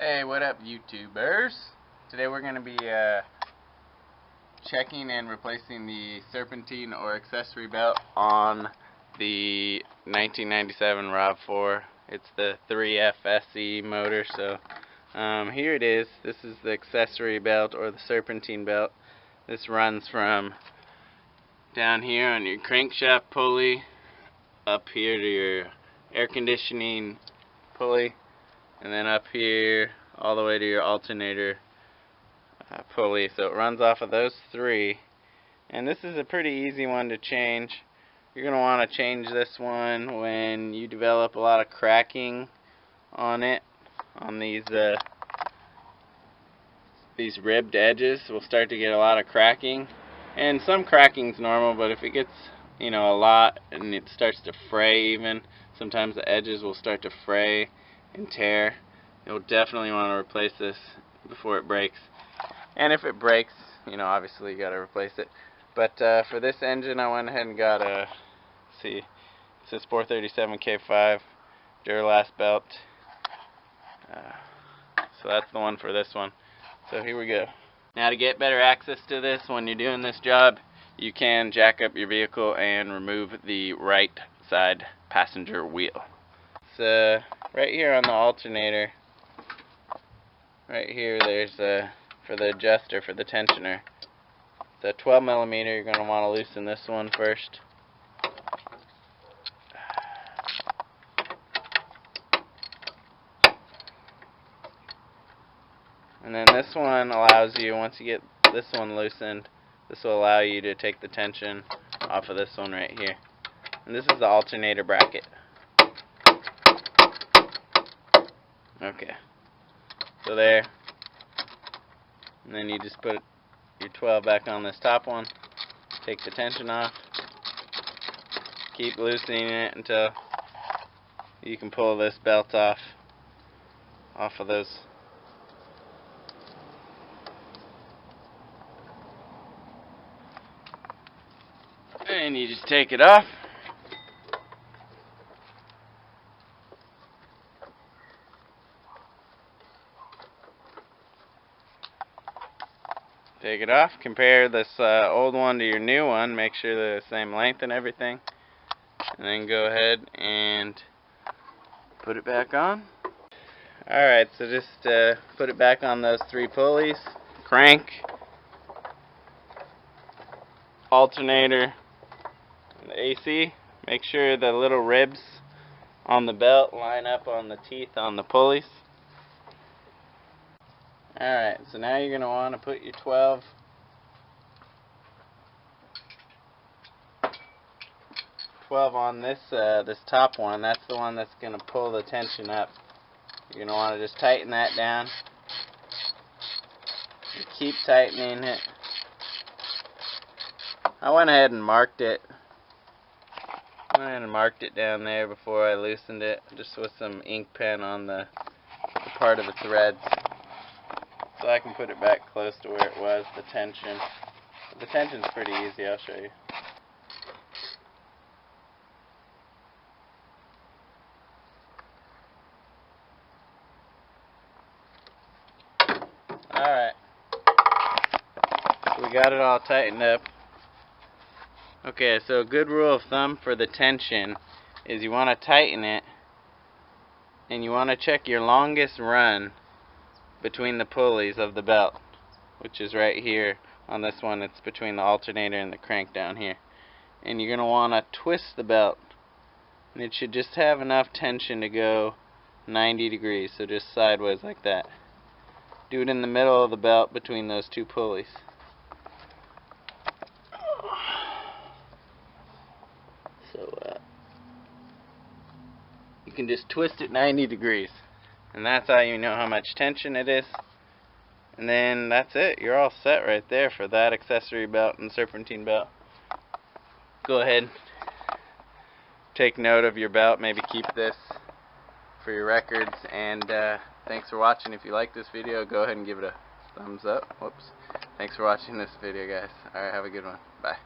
Hey, what up, YouTubers? Today we're going to be checking and replacing the Serpentine or accessory belt on the 1997 RAV4. It's the 3S-FE motor, so here it is. This is the accessory belt or the Serpentine belt. This runs from down here on your crankshaft pulley up here to your air conditioning pulley, and then up here all the way to your alternator pulley. So it runs off of those three, and this is a pretty easy one to change. You're going to want to change this one when you develop a lot of cracking on it, on these ribbed edges. We'll start to get a lot of cracking, and some cracking's normal, but if it gets a lot and it starts to fray, even sometimes the edges will start to fray and tear. You'll definitely want to replace this before it breaks. And if it breaks, obviously you got to replace it. But for this engine, I went ahead and got a, it says 437K5 Duralast belt. So that's the one for this one. So here we go. Now, to get better access to this when you're doing this job, you can jack up your vehicle and remove the right side passenger wheel. It's right here on the alternator. Right here, there's for the adjuster for the tensioner. It's a 12mm. You're going to want to loosen this one first. And then this one allows you, once you get this one loosened, this will allow you to take the tension off of this one right here. And this is the alternator bracket. Okay. So there. And then you just put your 12 back on this top one. Take the tension off. Keep loosening it until you can pull this belt off of those. And you just take it off. Take it off, compare this old one to your new one, make sure they're the same length and everything, and then go ahead and put it back on. Alright, so just put it back on those three pulleys, crank, alternator, and the AC. Make sure the little ribs on the belt line up on the teeth on the pulleys. Alright, so now you're going to want to put your 12 on this this top one. That's the one that's going to pull the tension up. You're going to want to just tighten that down. And keep tightening it. I went ahead and marked it. Down there before I loosened it, just with some ink pen on the part of the threads. So I can put it back close to where it was, the tension. The tension's pretty easy, I'll show you. Alright. So we got it all tightened up. Okay, so a good rule of thumb for the tension is you want to tighten it, and you want to check your longest run between the pulleys of the belt, which is right here on this one. It's between the alternator and the crank down here. And you're going to want to twist the belt, and it should just have enough tension to go 90 degrees, so just sideways like that. Do it in the middle of the belt between those two pulleys. So you can just twist it 90 degrees. And that's how you know how much tension it is. And then that's it. You're all set right there for that accessory belt and Serpentine belt. Go ahead, take note of your belt. Maybe keep this for your records. And thanks for watching. If you like this video, go ahead and give it a thumbs up. Whoops. Thanks for watching this video, guys. Alright, have a good one. Bye.